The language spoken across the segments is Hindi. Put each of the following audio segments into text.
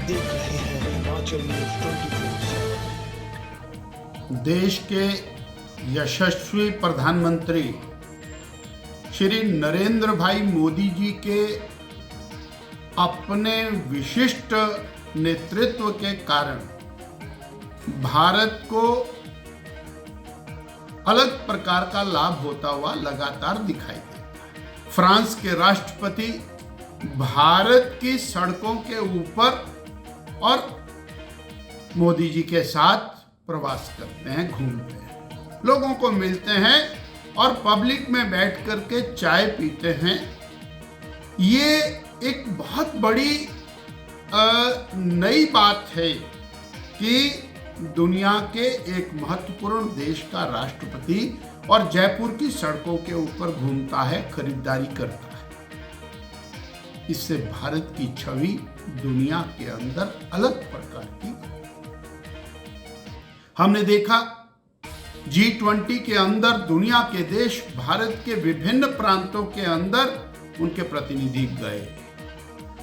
देख रहे हैं हिमाचल न्यूज 24/7। देश के यशस्वी प्रधानमंत्री श्री नरेंद्र भाई मोदी जी के अपने विशिष्ट नेतृत्व के कारण भारत को अलग प्रकार का लाभ होता हुआ लगातार दिखाई देता है। फ्रांस के राष्ट्रपति भारत की सड़कों के ऊपर और मोदी जी के साथ प्रवास करते हैं, घूमते हैं, लोगों को मिलते हैं और पब्लिक में बैठ करके चाय पीते हैं। ये एक बहुत बड़ी नई बात है कि दुनिया के एक महत्वपूर्ण देश का राष्ट्रपति और जयपुर की सड़कों के ऊपर घूमता है, खरीदारी करता है। इससे भारत की छवि दुनिया के अंदर अलग प्रकार की। हमने देखा G20 के अंदर दुनिया के देश भारत के विभिन्न प्रांतों के अंदर उनके प्रतिनिधि गए।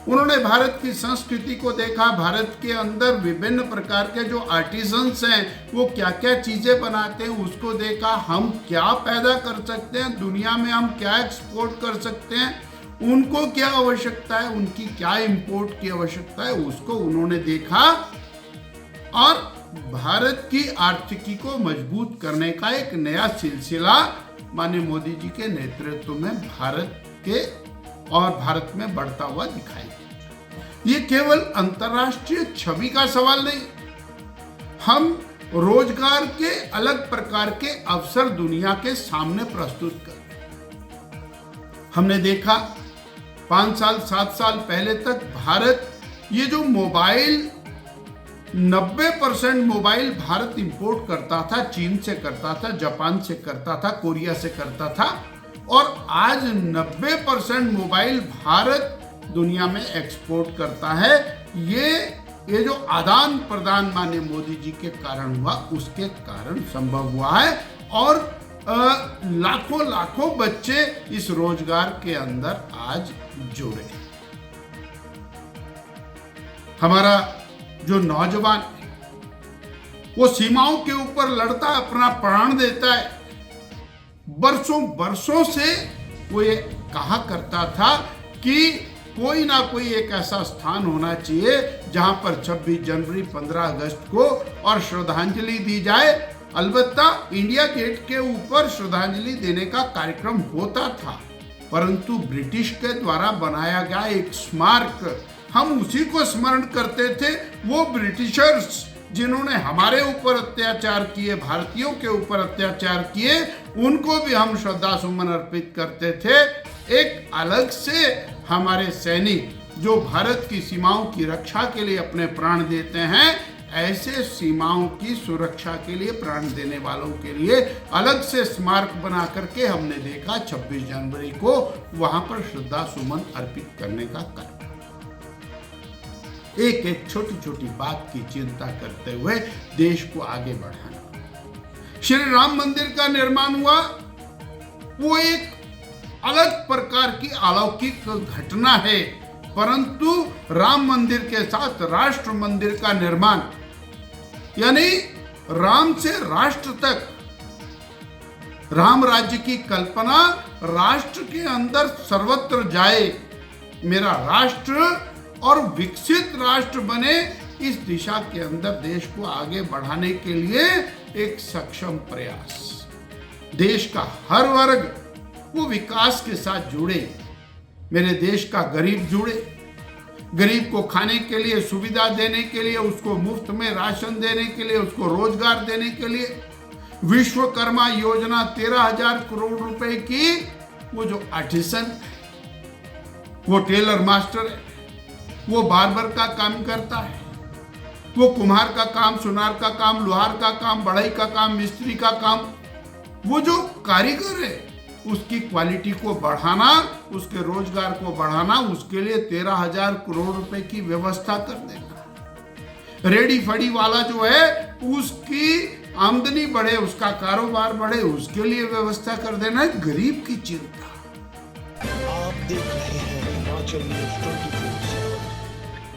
उन्होंने भारत की संस्कृति को देखा, भारत के अंदर विभिन्न प्रकार के जो आर्टिजन्स हैं वो क्या क्या चीजें बनाते हैं उसको देखा। हम क्या पैदा कर सकते हैं दुनिया में, हम क्या एक्सपोर्ट कर सकते हैं, उनको क्या आवश्यकता है, उनकी क्या इंपोर्ट की आवश्यकता है, उसको उन्होंने देखा और भारत की आर्थिकी को मजबूत करने का एक नया सिलसिला माननीय मोदी जी के नेतृत्व में भारत के और भारत में बढ़ता हुआ दिखाई देता। ये केवल अंतर्राष्ट्रीय छवि का सवाल नहीं, हम रोजगार के अलग प्रकार के अवसर दुनिया के सामने प्रस्तुत कर रहे हैं। हमने देखा 5 साल 7 साल पहले तक भारत ये जो मोबाइल 90% मोबाइल भारत इंपोर्ट करता था, चीन से करता था, जापान से करता था, कोरिया से करता था और आज 90% मोबाइल भारत दुनिया में एक्सपोर्ट करता है। ये जो आदान प्रदान माननीय मोदी जी के कारण हुआ, उसके कारण संभव हुआ है और लाखों लाखों बच्चे इस रोजगार के अंदर आज जुड़े। हमारा जो नौजवान है वो सीमाओं के ऊपर लड़ता है, अपना प्राण देता है। बरसों से वो ये कहा करता था कि कोई ना कोई एक ऐसा स्थान होना चाहिए जहां पर 26 जनवरी 15 अगस्त को और श्रद्धांजलि दी जाए। अलबत्ता इंडिया गेट के ऊपर श्रद्धांजलि देने का कार्यक्रम होता था, परंतु ब्रिटिश के द्वारा बनाया गया एक स्मारक, हम उसी को स्मरण करते थे। वो ब्रिटिशर्स जिन्होंने हमारे ऊपर अत्याचार किए, भारतीयों के ऊपर अत्याचार किए, उनको भी हम श्रद्धा सुमन अर्पित करते थे। एक अलग से हमारे सैनिक जो भारत की सीमाओं की रक्षा के लिए अपने प्राण देते हैं, ऐसे सीमाओं की सुरक्षा के लिए प्राण देने वालों के लिए अलग से स्मारक बना करके हमने देखा 26 जनवरी को वहां पर श्रद्धा सुमन अर्पित करने का कार्य। एक एक छोटी छोटी बात की चिंता करते हुए देश को आगे बढ़ाना। श्री राम मंदिर का निर्माण हुआ, वो एक अलग प्रकार की अलौकिक घटना है, परंतु राम मंदिर के साथ राष्ट्र मंदिर का निर्माण, यानी राम से राष्ट्र तक राम राज्य की कल्पना राष्ट्र के अंदर सर्वत्र जाए, मेरा राष्ट्र और विकसित राष्ट्र बने, इस दिशा के अंदर देश को आगे बढ़ाने के लिए एक सक्षम प्रयास। देश का हर वर्ग वो विकास के साथ जुड़े, मेरे देश का गरीब जुड़े, गरीब को खाने के लिए सुविधा देने के लिए, उसको मुफ्त में राशन देने के लिए, उसको रोजगार देने के लिए विश्वकर्मा योजना 13,000 करोड़ रुपए की, वो जो आर्टिसन, वो टेलर मास्टर है, वो बार्बर का काम करता है, वो कुम्हार का काम, सुनार का काम, लोहार का काम, बढ़ई का काम, मिस्त्री का काम, वो जो कारीगर है उसकी क्वालिटी को बढ़ाना, उसके रोजगार को बढ़ाना, उसके लिए 13,000 करोड़ रुपए की व्यवस्था कर देना। रेडी फड़ी वाला जो है उसकी आमदनी बढ़े, उसका कारोबार बढ़े, उसके लिए व्यवस्था कर देना। गरीब की चिंता। आप देख रहे हैं हिमाचल न्यूज 24।